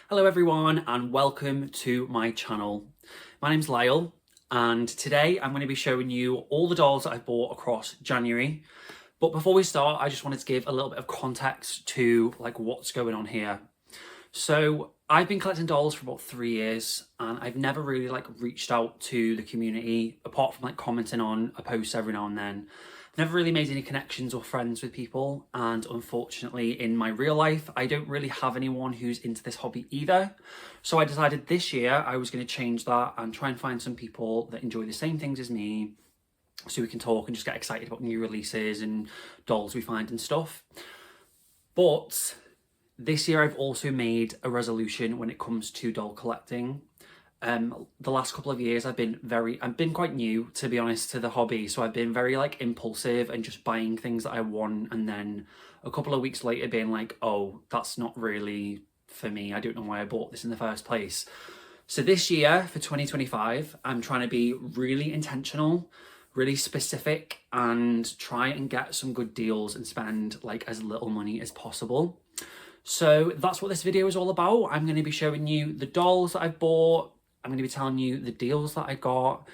Hello everyone and welcome to my channel. My name's Lyle and today I'm going to be showing you all the dolls that I've bought across January. But before we start, I just wanted to give a little bit of context to what's going on here. So I've been collecting dolls for about 3 years and I've never really reached out to the community apart from commenting on a post every now and then. Never really made any connections or friends with people, and unfortunately in my real life I don't really have anyone who's into this hobby either. So I decided this year I was going to change that and try and find some people that enjoy the same things as me so we can talk and just get excited about new releases and dolls we find and stuff. But this year I've also made a resolution when it comes to doll collecting. The last couple of years I've been quite new, to be honest, to the hobby, so I've been very impulsive and just buying things that I want, and then a couple of weeks later being like, oh, that's not really for me, I don't know why I bought this in the first place. So this year for 2025 I'm trying to be really intentional, really specific, and try and get some good deals and spend as little money as possible. So that's what this video is all about. I'm going to be showing you the dolls that I've bought. I'm going to be telling you the deals that I got.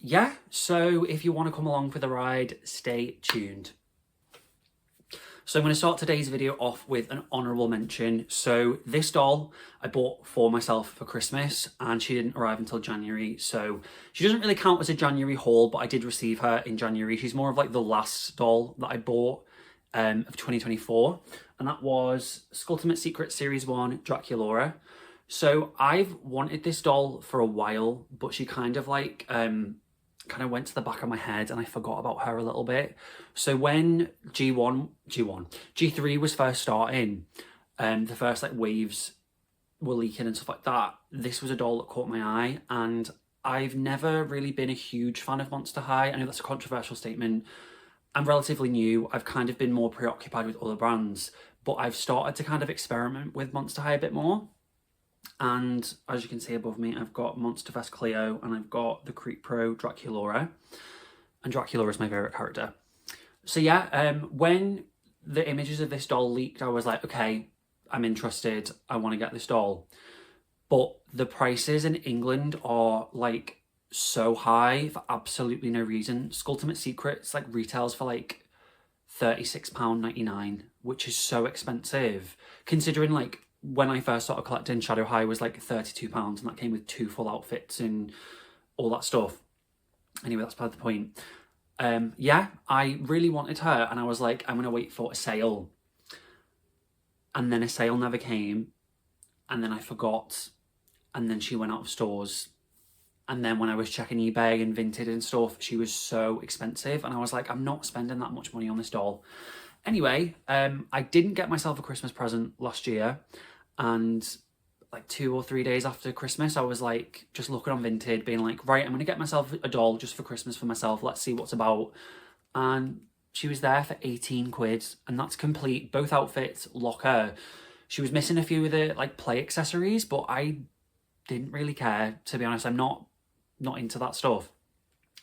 Yeah, so if you want to come along for the ride, stay tuned. So I'm going to start today's video off with an honourable mention. So this doll I bought for myself for Christmas and she didn't arrive until January. So she doesn't really count as a January haul, but I did receive her in January. She's more of the last doll that I bought of 2024. And that was Skulltimate Secret Series 1 Bratzillaz. So I've wanted this doll for a while, but she kind of went to the back of my head and I forgot about her a little bit. So when G3 was first starting, the first waves were leaking and stuff like that, this was a doll that caught my eye. And I've never really been a huge fan of Monster High. I know that's a controversial statement. I'm relatively new. I've kind of been more preoccupied with other brands, but I've started to kind of experiment with Monster High a bit more. And as you can see above me, I've got Monster Fest Cleo and I've got the Creep Pro Bratzillaz. And Bratzillaz is my favourite character. So yeah, when the images of this doll leaked, I was like, okay, I'm interested. I want to get this doll. But the prices in England are so high for absolutely no reason. Skulltimate Secrets retails for £36.99, which is so expensive considering when I first started collecting, Shadow High was £32 and that came with 2 full outfits and all that stuff. Anyway, that's part of the point. Yeah, I really wanted her and I was like, I'm gonna wait for a sale. And then a sale never came, and then I forgot, and then she went out of stores. And then when I was checking eBay and Vinted and stuff, she was so expensive and I was like, I'm not spending that much money on this doll. Anyway, I didn't get myself a Christmas present last year, and 2 or 3 days after Christmas, I was just looking on Vinted being right, I'm gonna get myself a doll just for Christmas for myself, let's see what's about. And she was there for 18 quid, and that's complete, both outfits, locker. She was missing a few of the play accessories, but I didn't really care, to be honest. I'm not into that stuff.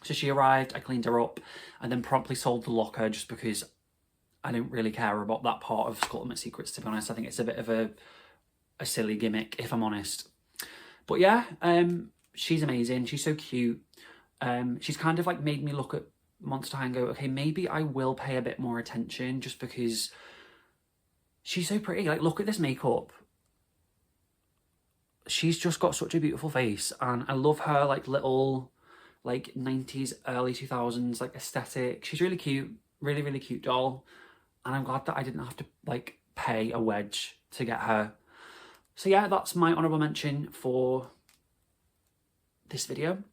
So she arrived, I cleaned her up, and then promptly sold the locker just because I don't really care about that part of Skulltimate Secrets, to be honest. I think it's a bit of a silly gimmick, if I'm honest. But yeah, she's amazing. She's so cute. She's kind of made me look at Monster High and go, okay, maybe I will pay a bit more attention just because she's so pretty. Look at this makeup. She's just got such a beautiful face, and I love her little 90s, early 2000s aesthetic. She's really cute, really, really cute doll. And I'm glad that I didn't have to pay a wedge to get her. So yeah, that's my honourable mention for this video.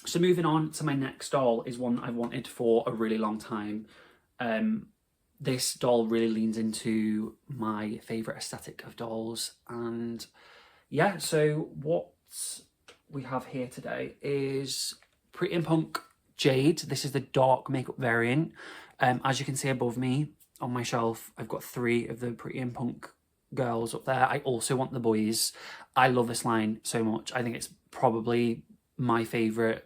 So moving on to my next doll is one I've wanted for a really long time. This doll really leans into my favourite aesthetic of dolls. And yeah, so what we have here today is Pretty and Punk Jade. This is the dark makeup variant. As you can see above me on my shelf, I've got 3 of the Pretty and Punk girls up there. I also want the boys. I love this line so much. I think it's probably my favourite,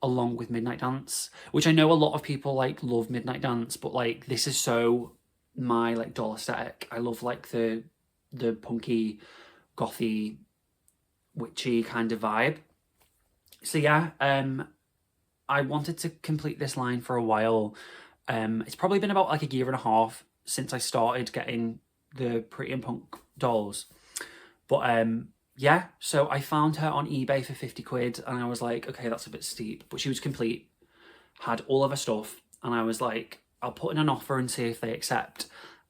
along with Midnight Dance, which I know a lot of people love Midnight Dance, but this is so my doll aesthetic. I love the punky gothy, witchy kind of vibe. So yeah, I wanted to complete this line for a while. It's probably been about like a year and a half since I started getting the Pretty and Punk dolls. But yeah, so I found her on eBay for 50 quid and I was like, okay, that's a bit steep. But she was complete, had all of her stuff, and I was like, I'll put in an offer and see if they accept.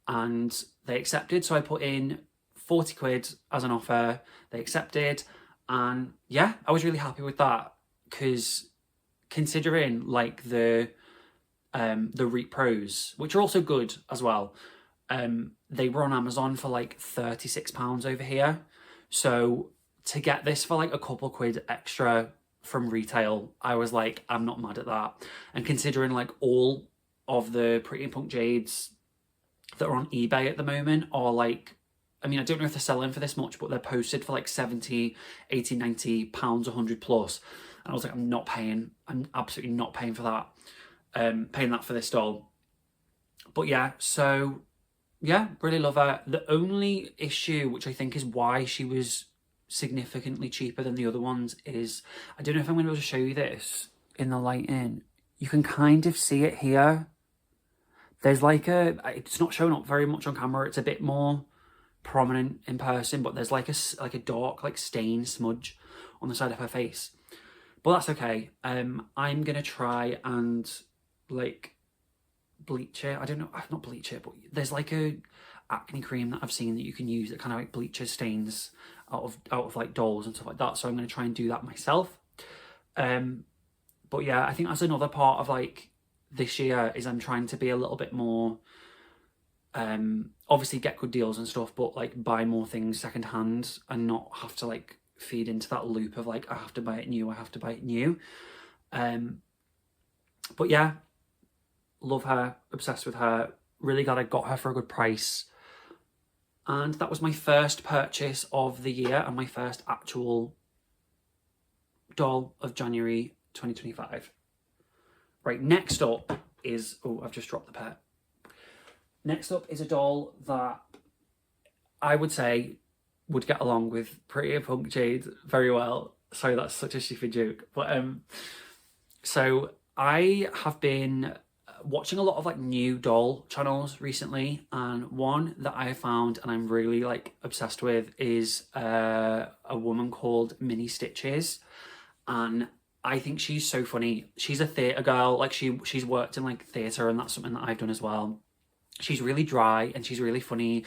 And they accepted, so I put in 40 quid as an offer. They accepted, and yeah, I was really happy with that, because considering like the Reap Pros, which are also good as well, they were on Amazon for like £36 over here. So to get this for like a couple quid extra from retail, I was like, I'm not mad at that. And considering like all of the Pretty and Punk Jades that are on eBay at the moment are like, I mean, I don't know if they're selling for this much, but they're posted for like 70, 80, 90 pounds, 100 plus. And I was like, I'm absolutely not paying for that. Paying that for this doll. But yeah, so yeah, really love her. The only issue, which I think is why she was significantly cheaper than the other ones, is, I don't know if I'm going to be able to show you this in the lighting. You can kind of see it here. There's like it's not showing up very much on camera. It's a bit more prominent in person, but there's like a dark like stain smudge on the side of her face. But that's okay. I'm going to try and like bleach it. I don't know, not bleach it, but there's like a acne cream that I've seen that you can use that kind of like bleaches stains out of like dolls and stuff like that. So I'm going to try and do that myself. But yeah, I think that's another part of like this year, is I'm trying to be a little bit more, obviously get good deals and stuff, but like buy more things secondhand and not have to like feed into that loop of like, I have to buy it new, I have to buy it new. But yeah, love her, obsessed with her, really glad I got her for a good price. And that was my first purchase of the year and my first actual doll of January 2025. Right, next up is, oh, I've just dropped the pet. Next up is a doll that I would say would get along with Pretty and Punk Jade very well. Sorry, that's such a stupid joke. But so I have been watching a lot of like new doll channels recently, and one that I found and I'm really like obsessed with is a woman called Mini Stitches, and I think she's so funny. She's a theatre girl, like she's worked in like theatre, and that's something that I've done as well. She's really dry and she's really funny,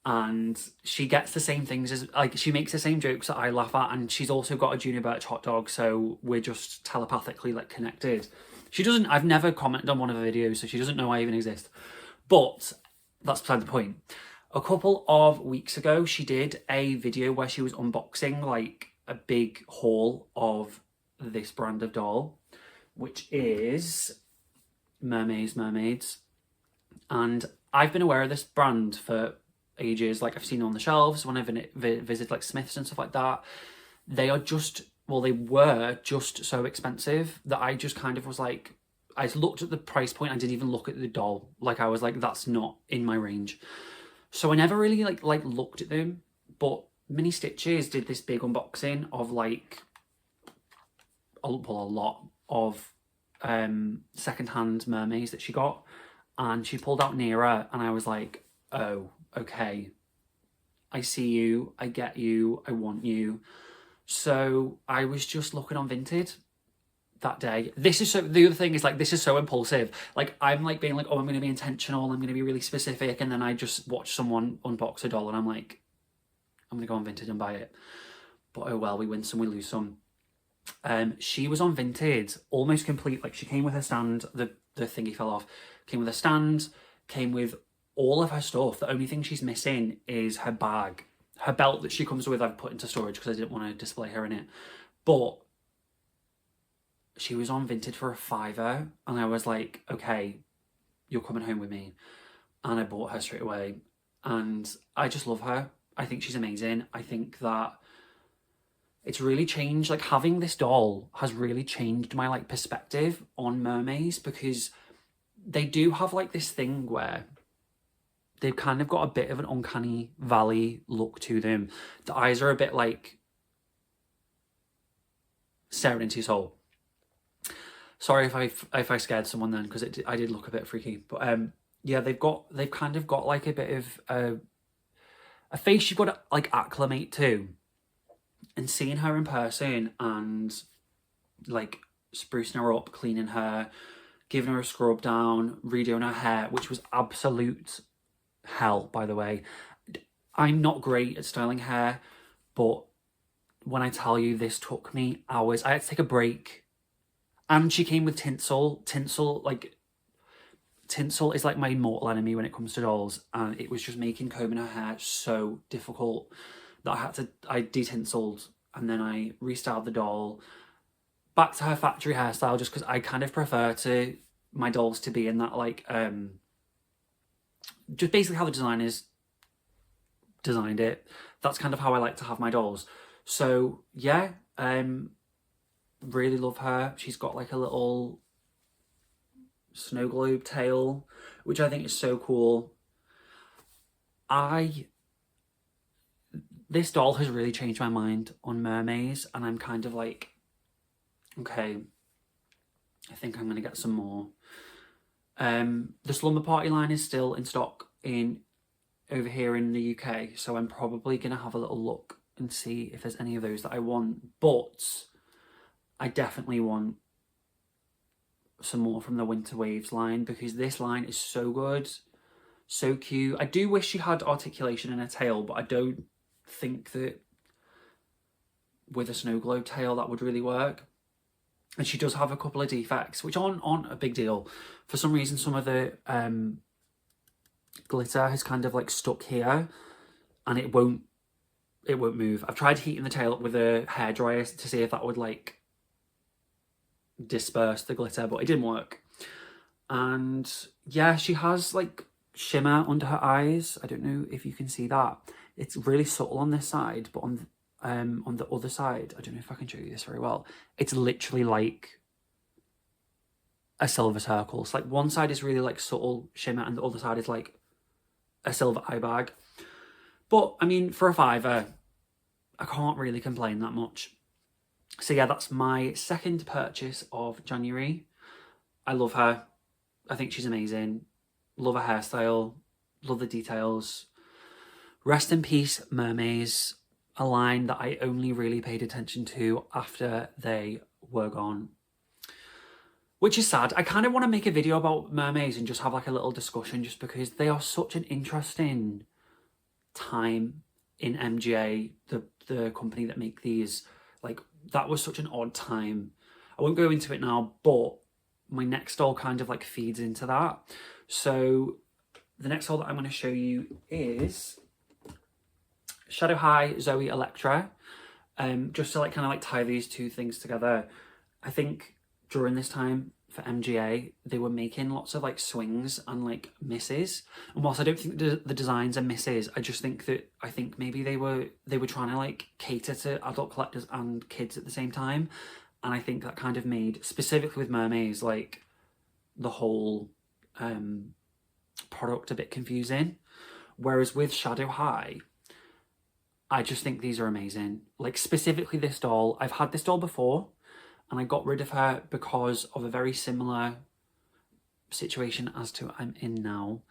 and she gets the same things as, like, she makes the same jokes that I laugh at, and she's also got a Junior Birch hot dog, so we're just telepathically like connected. She doesn't, I've never commented on one of her videos, so she doesn't know I even exist, but that's beside the point. A couple of weeks ago, she did a video where she was unboxing like a big haul of this brand of doll, which is Mermaidz. And I've been aware of this brand for ages. Like, I've seen it on the shelves when I've visited like Smith's and stuff like that. They are just, well, they were just so expensive that I just kind of was like, I looked at the price point, I didn't even look at the doll. Like, I was like, that's not in my range. So I never really like looked at them. But Mini Stitches did this big unboxing of like a lot of secondhand Mermaids that she got, and she pulled out Nera, and I was like, oh, okay, I see you, I get you, I want you. So I was just looking on Vinted that day. This is so, the other thing is like, this is so impulsive. Like, I'm like being like, oh, I'm going to be intentional, I'm going to be really specific, and then I just watch someone unbox a doll and I'm like, I'm going to go on Vinted and buy it. But oh well, we win some, we lose some. She was on Vinted almost complete. Like, she came with her stand, the thingy fell off, came with a stand, came with all of her stuff. The only thing she's missing is her bag. Her belt that she comes with, I've put into storage because I didn't want to display her in it. But she was on Vinted for a £5, and I was like, okay, you're coming home with me. And I bought her straight away, and I just love her. I think she's amazing. I think that it's really changed, like, having this doll has really changed my like perspective on mermaids, because they do have like this thing where they've kind of got a bit of an uncanny valley look to them. The eyes are a bit like staring into your soul. Sorry if I scared someone then, because I did look a bit freaky. But yeah, they've kind of got like a bit of a face you've got to like acclimate to. And seeing her in person and like sprucing her up, cleaning her, giving her a scrub down, redoing her hair, which was absolute hell, by the way. I'm not great at styling hair, but when I tell you this took me hours, I had to take a break. And she came with tinsel. Tinsel is like my mortal enemy when it comes to dolls, and it was just making combing her hair so difficult that I detinseled, and then I restyled the doll back to her factory hairstyle, just because I kind of prefer my dolls to be in that like just basically how the designers designed it. That's kind of how I like to have my dolls. So yeah, really love her. She's got like a little snow globe tail, which I think is so cool. This doll has really changed my mind on Mermaze, and I'm kind of like, okay, I think I'm gonna get some more. The Slumber Party line is still in stock over here in the UK, so I'm probably gonna have a little look and see if there's any of those that I want, but I definitely want some more from the Winter Waves line, because this line is so good, so cute. I do wish she had articulation in her tail, but I don't think that with a snow globe tail that would really work. And she does have a couple of defects, which aren't a big deal. For some reason, some of the glitter has kind of like stuck here, and it won't move. I've tried heating the tail up with a hairdryer to see if that would like disperse the glitter, but it didn't work. And yeah, she has like shimmer under her eyes. I don't know if you can see that. It's really subtle on this side, but on the other side, I don't know if I can show you this very well, it's literally like a silver circle. So like one side is really like subtle shimmer, and the other side is like a silver eye bag. But I mean, for a £5, I can't really complain that much. So yeah, that's my second purchase of January. I love her. I think she's amazing. Love her hairstyle. Love the details. Rest in peace, Mermaze. A line that I only really paid attention to after they were gone. Which is sad. I kind of want to make a video about Mermaids and just have like a little discussion, just because they are such an interesting time in MGA, the company that make these. Like, that was such an odd time. I won't go into it now, but my next doll kind of like feeds into that. So the next doll that I'm going to show you is Shadow High Zoe Electra. Just to like kind of like tie these two things together. I think during this time for MGA, they were making lots of like swings and like misses. And whilst I don't think the designs are misses, I just think maybe they were trying to like cater to adult collectors and kids at the same time. And I think that kind of made, specifically with Mermaids, like the whole product a bit confusing. Whereas with Shadow High, I just think these are amazing. Like specifically this doll, I've had this doll before, and I got rid of her because of a very similar situation as to I'm in now.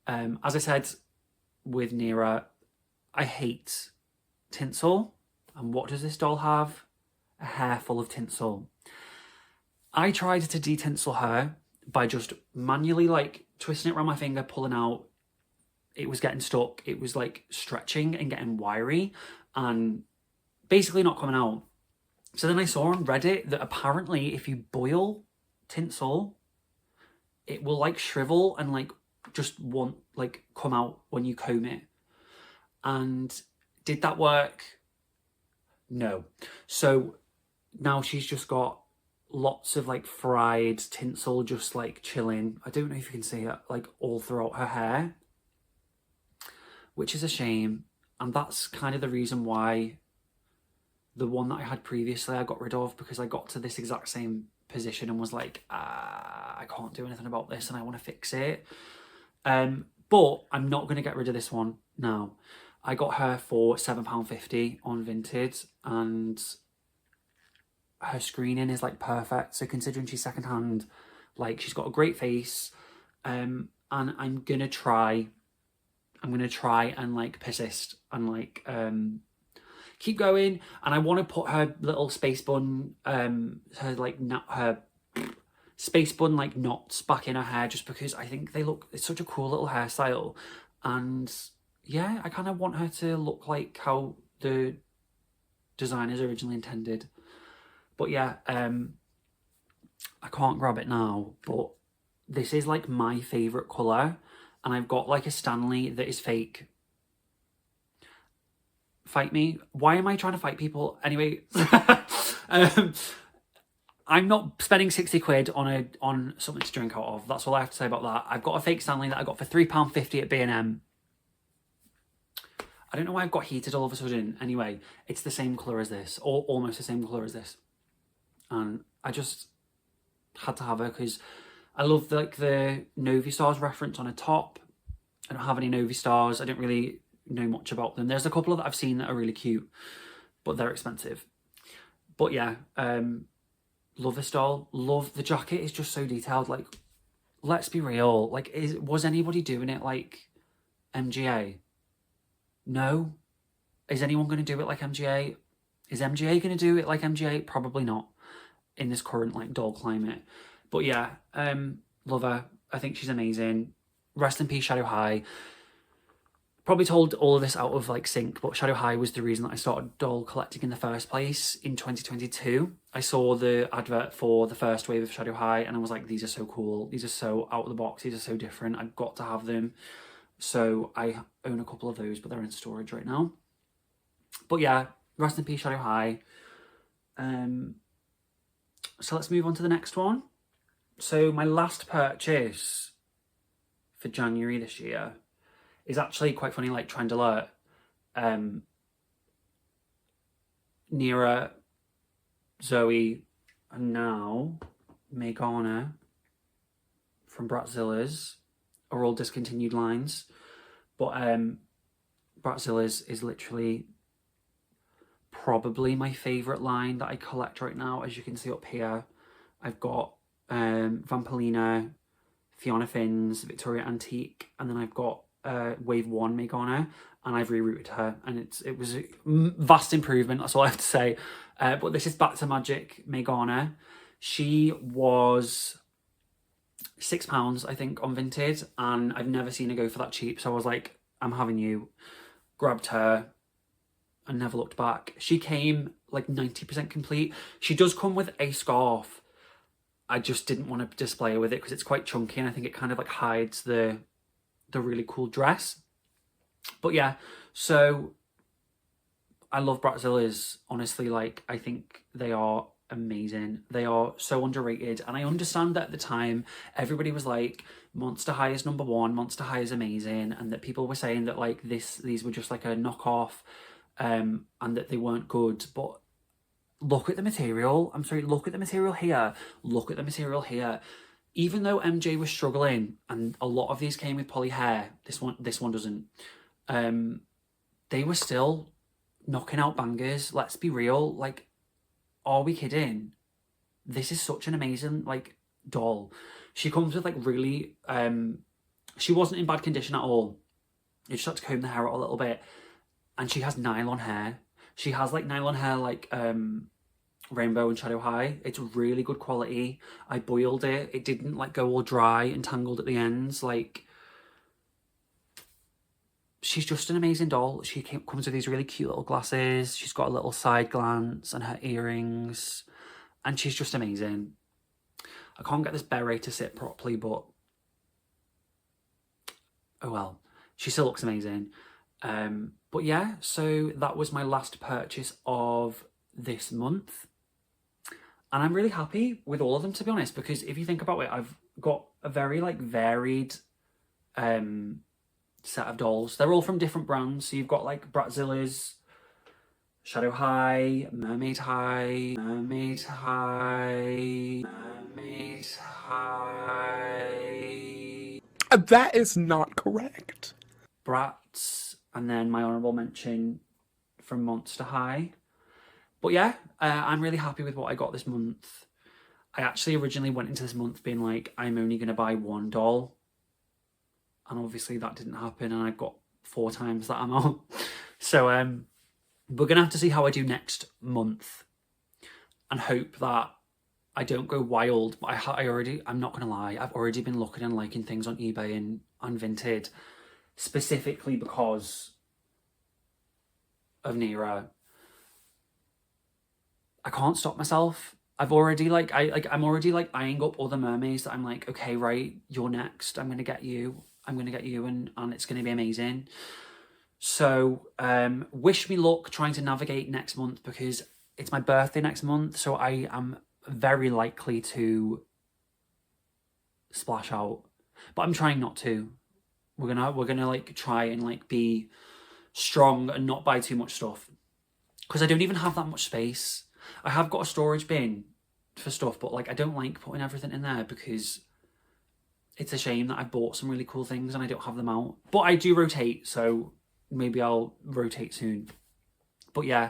As I said with Nera, I hate tinsel. And what does this doll have? A hair full of tinsel. I tried to detinsel her by just manually like twisting it around my finger, pulling out. It was getting stuck. It was like stretching and getting wiry and basically not coming out. So then I saw on Reddit that apparently if you boil tinsel, it will like shrivel and like just won't like come out when you comb it. And did that work? No. So now she's just got lots of like fried tinsel just like chilling. I don't know if you can see it like all throughout her hair, which is a shame. And that's kind of the reason why the one that I had previously I got rid of, because I got to this exact same position and was like, I can't do anything about this and I want to fix it. But I'm not going to get rid of this one now. I got her for £7.50 on Vinted, and her screening is like perfect. So considering she's secondhand, like she's got a great face. And I'm gonna try and like persist and like keep going. And I want to put her little space bun, her space bun like knots back in her hair, just because I think it's such a cool little hairstyle. And yeah, I kind of want her to look like how the designers originally intended. But yeah, I can't grab it now, but this is like my favourite colour, and I've got like a Stanley that is fake. Fight me. Why am I trying to fight people? Anyway, I'm not spending 60 quid on something to drink out of. That's all I have to say about that. I've got a fake Stanley that I got for £3.50 at B&M. I don't know why I've got heated all of a sudden. Anyway, it's the same colour as this, or almost the same colour as this. And I just had to have her because I love like the Novi Stars reference on her top. I don't have any Novi Stars. I don't really know much about them. There's a couple that I've seen that are really cute, but they're expensive. But yeah, love this doll. Love the jacket. Is just so detailed. Like, let's be real. Like, was anybody doing it like MGA? No. Is anyone going to do it like MGA? Is MGA going to do it like MGA? Probably not in this current like doll climate. But yeah, love her. I think she's amazing. Rest in peace, Shadow High. Probably told all of this out of like sync, but Shadow High was the reason that I started doll collecting in the first place in 2022. I saw the advert for the first wave of Shadow High and I was like, these are so cool. These are so out of the box. These are so different. I've got to have them. So I own a couple of those, but they're in storage right now. But yeah, rest in peace, Shadow High. So let's move on to the next one. So my last purchase for January this year is actually quite funny, like trend alert. Nera, Zoe, and now Meana from Bratzillaz are all discontinued lines. But Bratzillaz is literally probably my favourite line that I collect right now. As you can see up here, I've got Vampalina, Fiona Finns, Victoria Antique, and then I've got Wave 1 Meana, and I've rerouted her, and it was a vast improvement, that's all I have to say. But this is Back to Magic Meana. She was £6, I think, on Vinted, and I've never seen her go for that cheap, so I was like, I'm having you. Grabbed her and never looked back. She came like 90% complete. She does come with a scarf. I just didn't want to display her with it because it's quite chunky and I think it kind of like hides the really cool dress. But yeah, so I love Bratzillaz. Honestly, like, I think they are amazing. They are so underrated, and I understand that at the time everybody was like, Monster High is #1, Monster High is amazing, and that people were saying that like these were just like a knockoff, and that they weren't good. But look at the material. I'm sorry, look at the material here. Look at the material here. Even though MJ was struggling, and a lot of these came with poly hair, this one doesn't. They were still knocking out bangers. Let's be real. Like, are we kidding? This is such an amazing like doll. She comes with like really she wasn't in bad condition at all. You just have to comb the hair out a little bit. And she has nylon hair. She has like nylon hair like Rainbow and Shadow High. It's really good quality. I boiled it. It didn't like go all dry and tangled at the ends. Like, she's just an amazing doll. She comes with these really cute little glasses. She's got a little side glance and her earrings. And she's just amazing. I can't get this beret to sit properly, but oh well. She still looks amazing. But yeah, so that was my last purchase of this month. And I'm really happy with all of them, to be honest, because if you think about it, I've got a very like varied set of dolls. They're all from different brands. So you've got like Bratzillaz, Shadow High, Mermaid High, Mermaid High, Mermaid High. That is not correct. Bratz, and then my honourable mention from Monster High. But yeah, I'm really happy with what I got this month. I actually originally went into this month being like, I'm only going to buy one doll. And obviously that didn't happen, and I've got 4 times that amount. So we're going to have to see how I do next month and hope that I don't go wild. But I'm not going to lie, I've already been looking and liking things on eBay and Vinted, specifically because of Nera. I can't stop myself. I'm already like eyeing up other mermaids that I'm like, okay, right, you're next. I'm gonna get you, and it's gonna be amazing. So wish me luck trying to navigate next month, because it's my birthday next month, so I am very likely to splash out. But I'm trying not to. We're gonna like try and like be strong and not buy too much stuff, because I don't even have that much space. I have got a storage bin for stuff, but like I don't like putting everything in there because it's a shame that I bought some really cool things and I don't have them out. But I do rotate, so maybe I'll rotate soon. But yeah,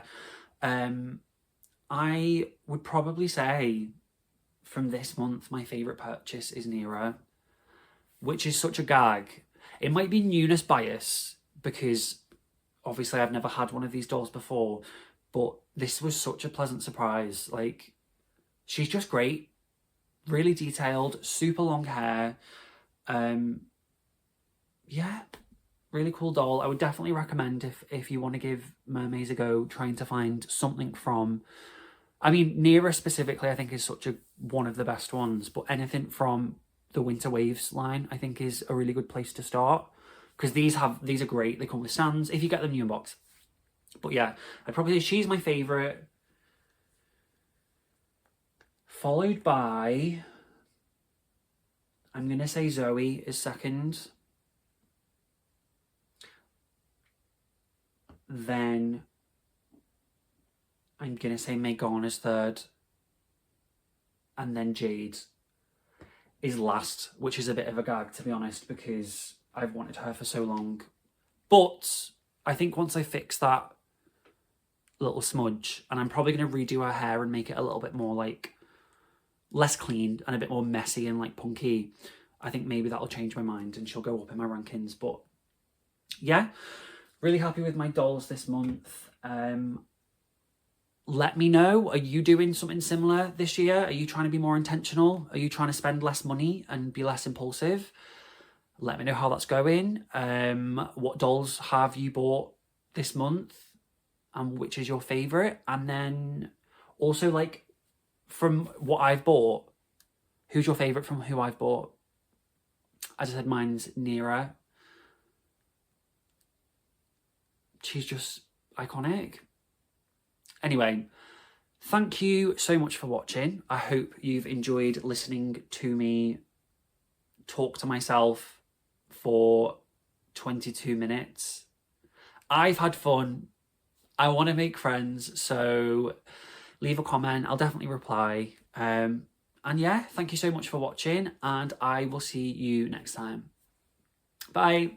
I would probably say from this month my favourite purchase is Nera, which is such a gag. It might be newness bias because obviously I've never had one of these dolls before, but this was such a pleasant surprise. Like, she's just great, really detailed, super long hair. Yeah, really cool doll. I would definitely recommend if you want to give Mermaze a go, trying to find something from, I mean, Nera specifically I think is one of the best ones, but anything from the Winter Waves line I think is a really good place to start, because these are great. They come with stands if you get them new in box. But yeah, I'd probably say she's my favourite, followed by, I'm going to say Zoe is second. Then I'm going to say Megan is third. And then Jade is last, which is a bit of a gag, to be honest, because I've wanted her for so long. But I think once I fix that little smudge, and I'm probably going to redo her hair and make it a little bit more like less clean and a bit more messy and like punky, I think maybe that'll change my mind and she'll go up in my rankings. But yeah, really happy with my dolls this month. Let me know, are you doing something similar this year? Are you trying to be more intentional? Are you trying to spend less money and be less impulsive? Let me know how that's going. What dolls have you bought this month and which is your favourite? And then also, like, from what I've bought, who's your favourite from who I've bought? As I said, mine's Nera. She's just iconic. Anyway, thank you so much for watching. I hope you've enjoyed listening to me talk to myself for 22 minutes. I've had fun. I want to make friends, so leave a comment. I'll definitely reply. And yeah, thank you so much for watching, and I will see you next time. Bye.